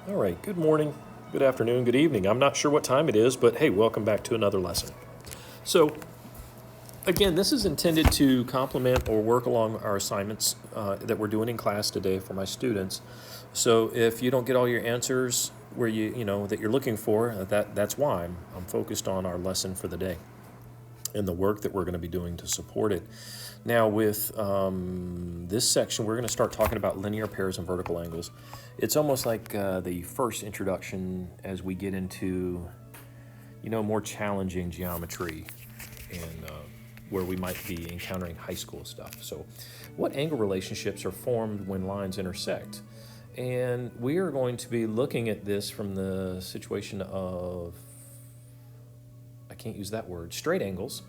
All right, good morning, good afternoon, good evening. I'm not sure what time it is, but hey, welcome back to another lesson. So, again, this is intended to complement or work along our assignments that we're doing in class today for my students. So, if you don't get all your answers where that you're looking for, that's why I'm focused on our lesson for the day and the work that we're going to be doing to support it. Now, with this section, we're going to start talking about linear pairs and vertical angles. It's almost like the first introduction as we get into, more challenging geometry and where we might be encountering high school stuff. So, what angle relationships are formed when lines intersect? And we are going to be looking at this from the situation of, I can't use that word, straight angles.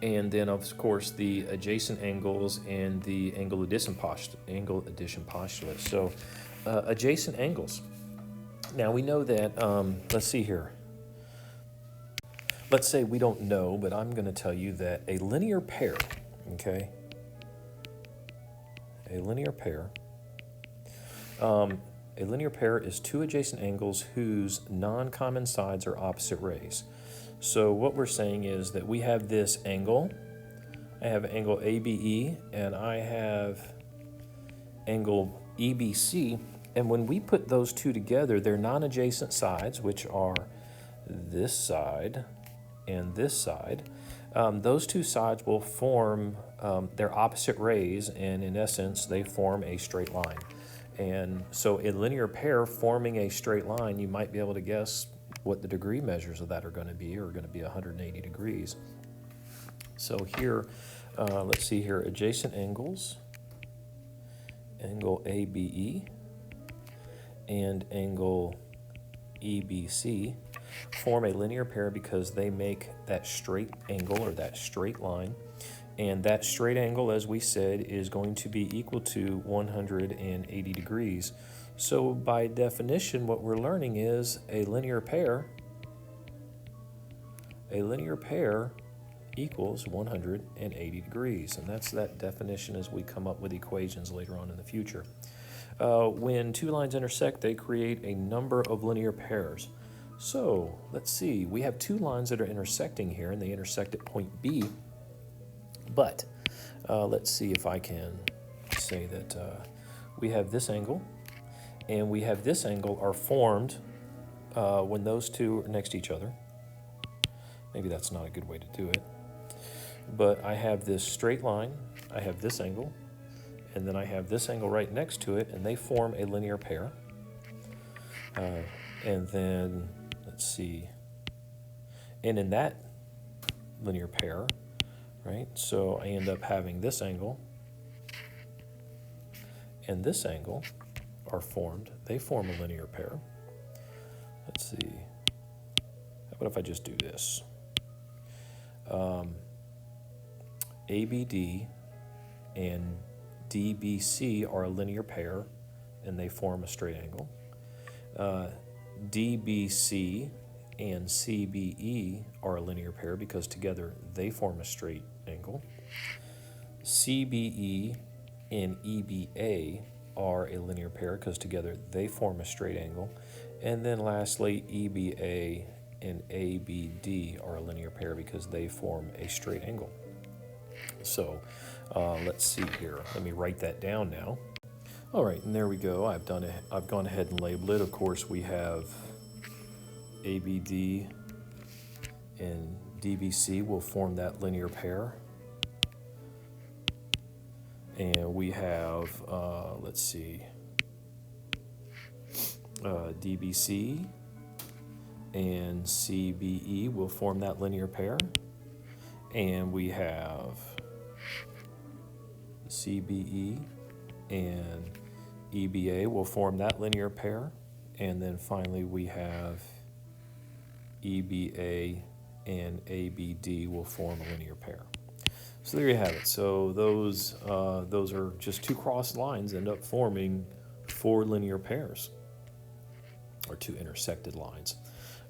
And then, of course, the adjacent angles and the angle addition postulate. So, adjacent angles. Now, we know that, let's see here. Let's say we don't know, but I'm going to tell you that a linear pair, okay? A linear pair is two adjacent angles whose non-common sides are opposite rays. So what we're saying is that we have this angle. I have angle ABE and I have angle EBC. And when we put those two together, they're non-adjacent sides, which are this side and this side. Those two sides will form their opposite rays, and in essence, they form a straight line. And so a linear pair forming a straight line, you might be able to guess what the degree measures of that are going to be 180 degrees. So here, let's see here, adjacent angles, angle ABE and angle EBC form a linear pair because they make that straight angle or that straight line. And that straight angle, as we said, is going to be equal to 180 degrees. So by definition, what we're learning is a linear pair equals 180 degrees. And that's that definition as we come up with equations later on in the future. When two lines intersect, they create a number of linear pairs. So let's see, we have two lines that are intersecting here, and they intersect at point B. But let's see if I can say that we have this angle and we have this angle are formed when those two are next to each other. Maybe that's not a good way to do it. But I have this straight line, I have this angle, and then I have this angle right next to it, and they form a linear pair. And then, let's see, and in that linear pair, right, so I end up having this angle and this angle are formed. They form a linear pair. Let's see, what if I just do this? ABD and DBC are a linear pair, and they form a straight angle. DBC and CBE are a linear pair because together they form a straight angle. CBE and EBA are a linear pair because together they form a straight angle. And then lastly, EBA and ABD are a linear pair because they form a straight angle. So let's see here. Let me write that down now. All right, and there we go. I've gone ahead and labeled it. Of course, we have ABD and DBC will form that linear pair. And we have, let's see, DBC and CBE will form that linear pair. And we have CBE and EBA will form that linear pair. And then finally we have EBA and ABD will form a linear pair. So there you have it. So those are just two crossed lines end up forming four linear pairs, or two intersected lines.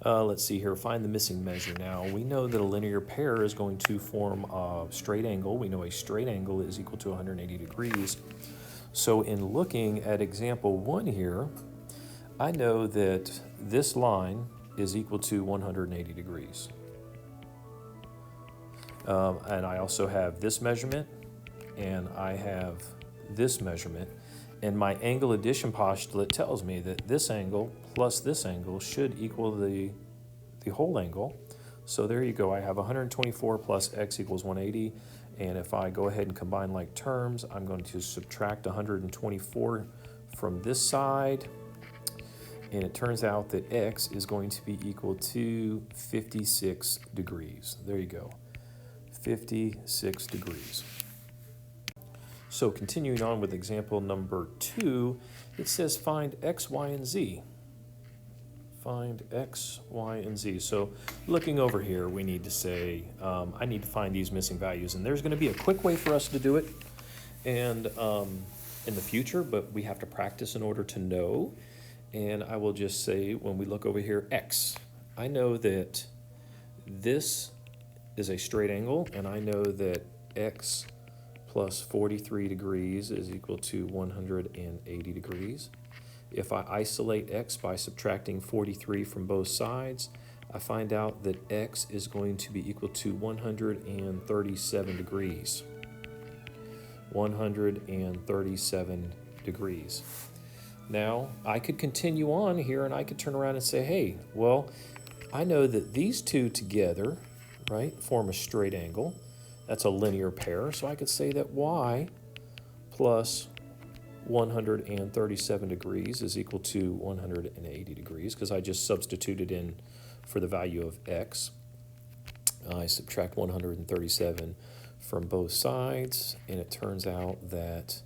Let's see here, find the missing measure. Now, we know that a linear pair is going to form a straight angle. We know a straight angle is equal to 180 degrees. So in looking at example 1 here, I know that this line is equal to 180 degrees. And I also have this measurement, and I have this measurement. And my angle addition postulate tells me that this angle plus this angle should equal the whole angle. So there you go. I have 124 plus x equals 180. And if I go ahead and combine like terms, I'm going to subtract 124 from this side. And it turns out that x is going to be equal to 56 degrees. There you go, 56 degrees. So continuing on with example number 2, it says find x, y, and z. Find x, y, and z. So looking over here, we need to say, I need to find these missing values. And there's going to be a quick way for us to do it and in the future, but we have to practice in order to know. And I will just say, when we look over here, x, I know that this is a straight angle, and I know that x plus 43 degrees is equal to 180 degrees. If I isolate x by subtracting 43 from both sides, I find out that x is going to be equal to 137 degrees. 137 degrees. Now, I could continue on here and I could turn around and say, hey, well, I know that these two together, right, form a straight angle. That's a linear pair, so I could say that y plus 137 degrees is equal to 180 degrees because I just substituted in for the value of x. I subtract 137 from both sides, and it turns out that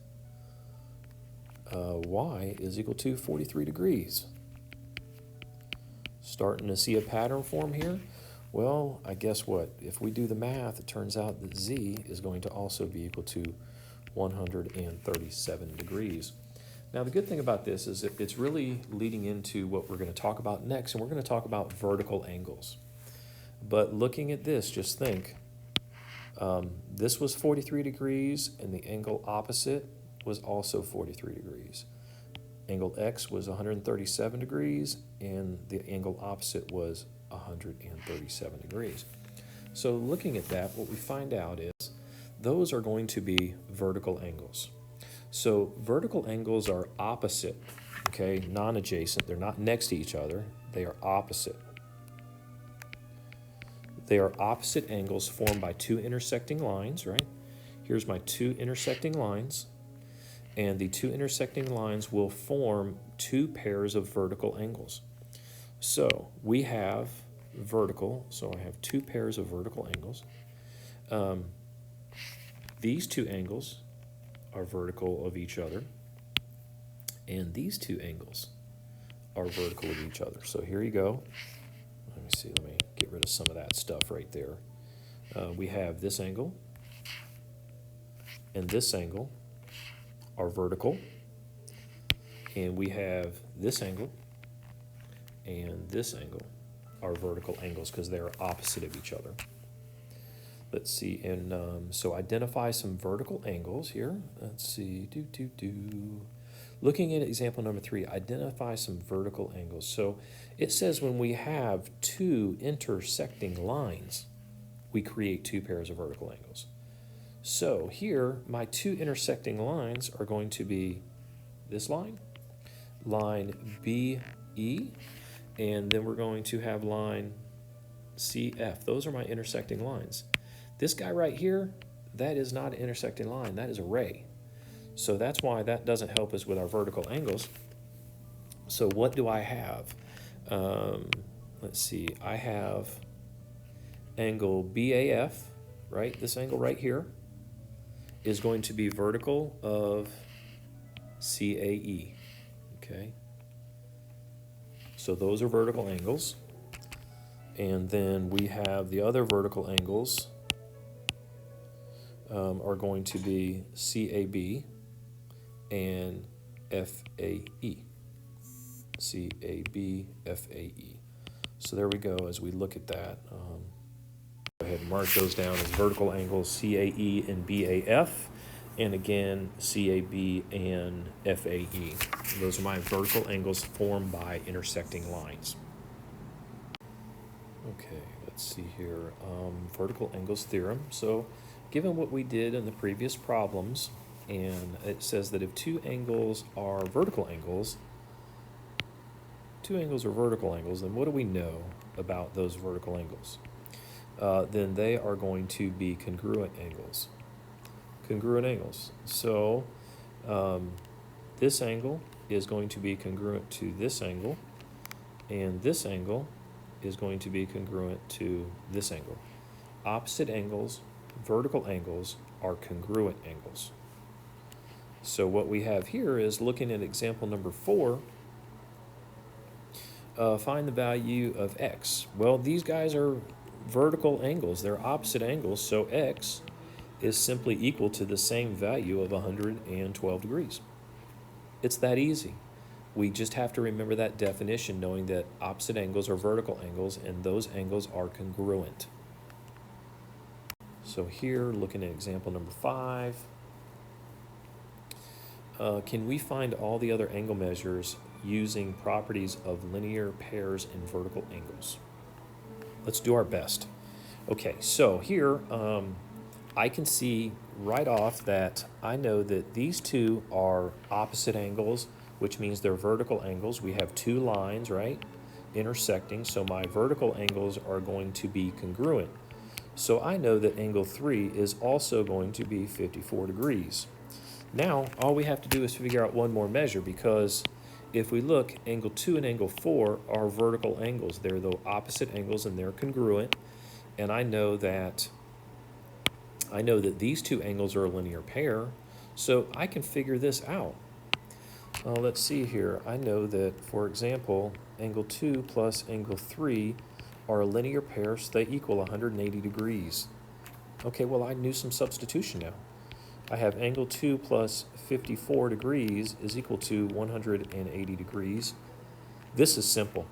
y is equal to 43 degrees. Starting to see a pattern form here? Well, I guess what? If we do the math, it turns out that z is going to also be equal to 137 degrees. Now, the good thing about this is that it's really leading into what we're going to talk about next, and we're going to talk about vertical angles. But looking at this, just think, this was 43 degrees, and the angle opposite was also 43 degrees. Angle x was 137 degrees, and the angle opposite was 137 degrees. So looking at that, what we find out is those are going to be vertical angles. So vertical angles are opposite, okay, non-adjacent. They're not next to each other. They are opposite. They are opposite angles formed by two intersecting lines, right? Here's my two intersecting lines. And the two intersecting lines will form two pairs of vertical angles. So we have vertical, so I have two pairs of vertical angles. These two angles are vertical of each other, and these two angles are vertical of each other. So here you go. Let me see, let me get rid of some of that stuff right there. We have this angle and this angle are vertical, and we have this angle and this angle are vertical angles because they are opposite of each other. Let's see, and so identify some vertical angles here. Let's see, Looking at example number 3, identify some vertical angles. So it says when we have two intersecting lines, we create two pairs of vertical angles. So here, my two intersecting lines are going to be this line BE, and then we're going to have line CF. Those are my intersecting lines. This guy right here, that is not an intersecting line, that is a ray. So that's why that doesn't help us with our vertical angles. So what do I have? Let's see, I have angle BAF, right? This angle right here is going to be vertical of CAE, okay? So those are vertical angles. And then we have the other vertical angles are going to be CAB and FAE. CAB, FAE. So there we go as we look at that. Go ahead and mark those down as vertical angles CAE and BAF. and again, CAB and FAE. Those are my vertical angles formed by intersecting lines. Okay, let's see here. Vertical angles theorem. So, given what we did in the previous problems, and it says that if two angles are vertical angles, then what do we know about those vertical angles? Then they are going to be congruent angles. So this angle is going to be congruent to this angle, and this angle is going to be congruent to this angle. Opposite angles, vertical angles, are congruent angles. So what we have here is, looking at example number 4, find the value of x. Well, these guys are vertical angles. They're opposite angles, so x is simply equal to the same value of 112 degrees. It's that easy. We just have to remember that definition, knowing that opposite angles are vertical angles, and those angles are congruent. So here, looking at example number 5, can we find all the other angle measures using properties of linear pairs and vertical angles? Let's do our best. Okay, so here I can see right off that I know that these two are opposite angles, which means they're vertical angles. We have two lines, right, intersecting, so my vertical angles are going to be congruent. So I know that angle 3 is also going to be 54 degrees. Now, all we have to do is figure out one more measure, because if we look, angle 2 and angle 4 are vertical angles. They're the opposite angles and they're congruent. And I know that these two angles are a linear pair, so I can figure this out. Let's see here. I know that, for example, angle 2 plus angle 3 are a linear pair, so they equal 180 degrees. Okay, well, I knew some substitution now. I have angle 2 plus 54 degrees is equal to 180 degrees. This is simple,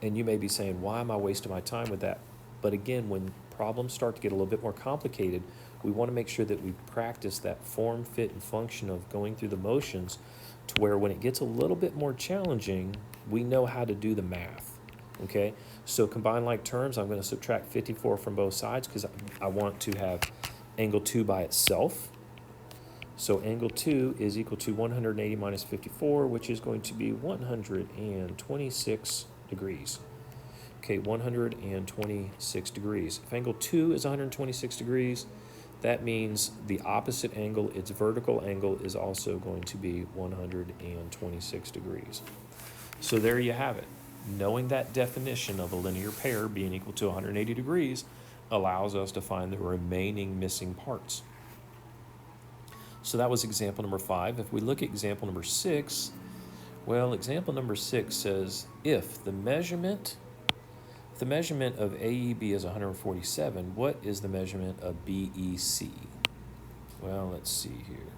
and you may be saying, why am I wasting my time with that? But again, when problems start to get a little bit more complicated, we want to make sure that we practice that form, fit, and function of going through the motions, to where when it gets a little bit more challenging, we know how to do the math. Okay, so combined like terms, I'm going to subtract 54 from both sides because I want to have angle 2 by itself. So angle 2 is equal to 180 minus 54, which is going to be 126 degrees. Okay, 126 degrees. If angle 2 is 126 degrees, that means the opposite angle, its vertical angle, is also going to be 126 degrees. So there you have it. Knowing that definition of a linear pair being equal to 180 degrees allows us to find the remaining missing parts. So that was example number 5. If we look at example number 6, well, example number 6 says if the measurement of AEB is 147, what is the measurement of BEC? Well, let's see here.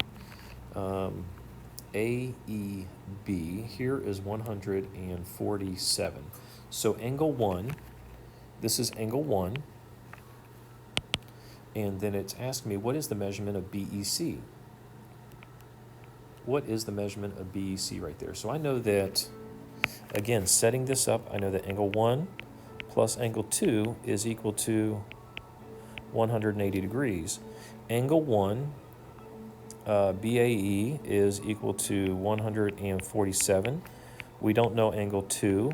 AEB here is 147. So angle 1, this is angle 1, and then it's asking me, what is the measurement of BEC? What is the measurement of BEC right there? So I know that, again, setting this up, I know that angle 1 plus angle 2 is equal to 180 degrees. Angle 1, BAE, is equal to 147. We don't know angle 2,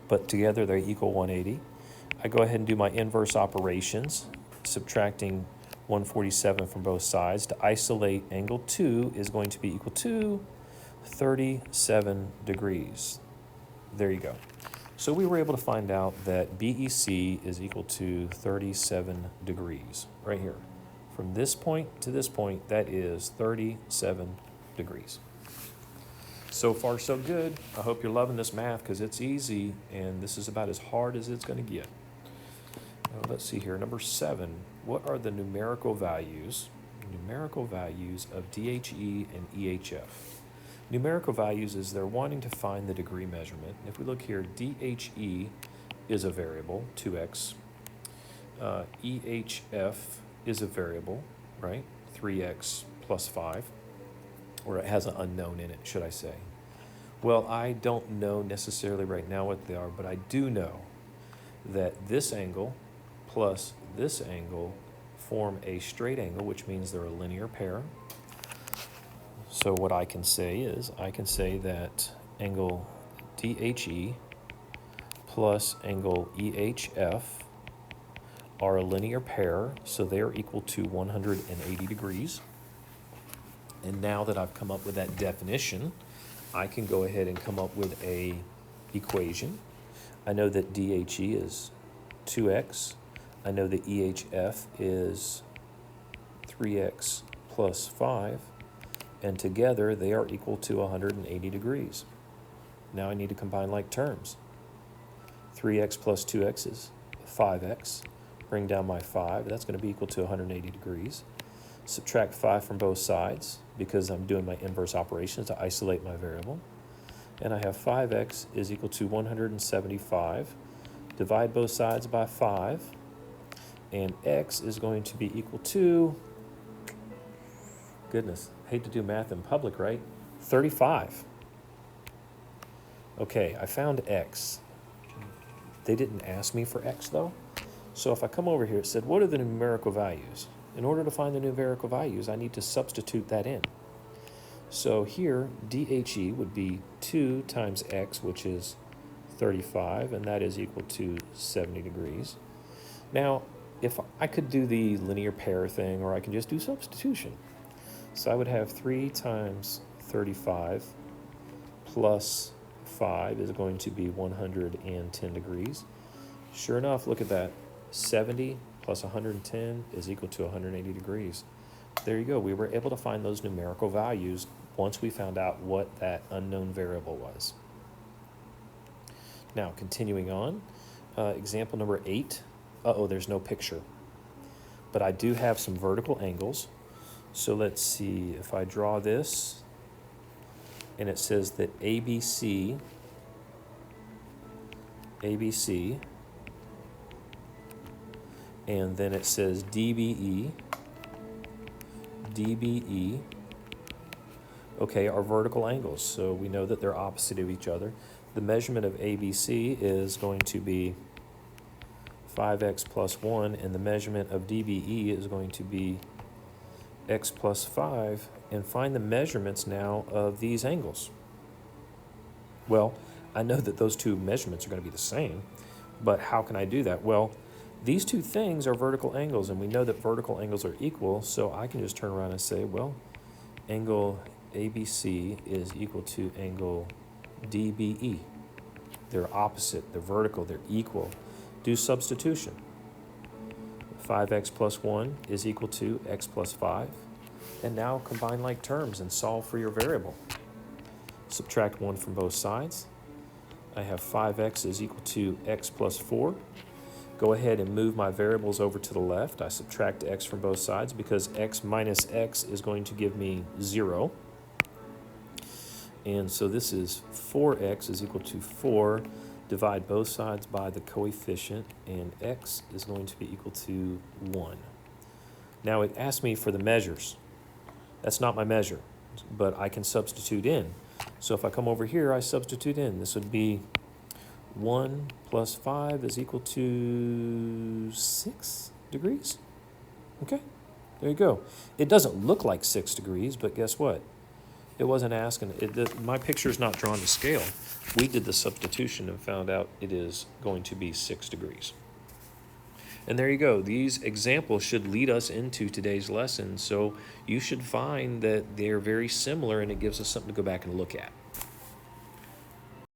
but together they equal 180. I go ahead and do my inverse operations, subtracting 147 from both sides. To isolate, angle 2 is going to be equal to 37 degrees. There you go. So we were able to find out that BEC is equal to 37 degrees right here. From this point to this point, that is 37 degrees. So far, so good. I hope you're loving this math because it's easy, and this is about as hard as it's going to get. Now, let's see here. Number 7, what are the numerical values of DHE and EHF? Numerical values is they're wanting to find the degree measurement. If we look here, DHE is a variable, 2x. EHF is a variable, right, 3x plus 5, or it has an unknown in it, should I say. Well, I don't know necessarily right now what they are, but I do know that this angle plus this angle form a straight angle, which means they're a linear pair. So what I can say is, I can say that angle DHE plus angle EHF are a linear pair, so they are equal to 180 degrees. And now that I've come up with that definition, I can go ahead and come up with a equation. I know that DHE is 2x. I know that EHF is 3x plus 5. And together they are equal to 180 degrees. Now I need to combine like terms. 3x plus 2x is 5x. Bring down my 5. That's going to be equal to 180 degrees. Subtract 5 from both sides because I'm doing my inverse operations to isolate my variable. And I have 5x is equal to 175. Divide both sides by 5. And x is going to be equal to, goodness, hate to do math in public, right? 35. Okay, I found x. They didn't ask me for x though. So if I come over here, it said, what are the numerical values? In order to find the numerical values, I need to substitute that in. So here, DHE would be 2 times x, which is 35, and that is equal to 70 degrees. Now, if I could do the linear pair thing, or I can just do substitution. So I would have 3 times 35 plus 5 is going to be 110 degrees. Sure enough, look at that. 70 plus 110 is equal to 180 degrees. There you go. We were able to find those numerical values once we found out what that unknown variable was. Now, continuing on, example number 8. Uh-oh, there's no picture. But I do have some vertical angles. So let's see, if I draw this, and it says that ABC, and then it says DBE, okay, are vertical angles. So we know that they're opposite of each other. The measurement of ABC is going to be 5x plus 1, and the measurement of DBE is going to be x plus 5, and find the measurements now of these angles. Well, I know that those two measurements are going to be the same, but how can I do that? Well, these two things are vertical angles, and we know that vertical angles are equal, so I can just turn around and say, well, angle ABC is equal to angle DBE. They're opposite, they're vertical, they're equal. Do substitution. 5x plus 1 is equal to x plus 5. And now combine like terms and solve for your variable. Subtract 1 from both sides. I have 5x is equal to x plus 4. Go ahead and move my variables over to the left. I subtract x from both sides because x minus x is going to give me 0. And so this is 4x is equal to 4. Divide both sides by the coefficient, and x is going to be equal to 1. Now it asked me for the measures. That's not my measure, but I can substitute in. So if I come over here, I substitute in. This would be 1 plus 5 is equal to 6 degrees. Okay, there you go. It doesn't look like 6 degrees, but guess what? It wasn't asking. My picture is not drawn to scale. We did the substitution and found out it is going to be 6 degrees. And there you go. These examples should lead us into today's lesson. So you should find that they're very similar, and it gives us something to go back and look at.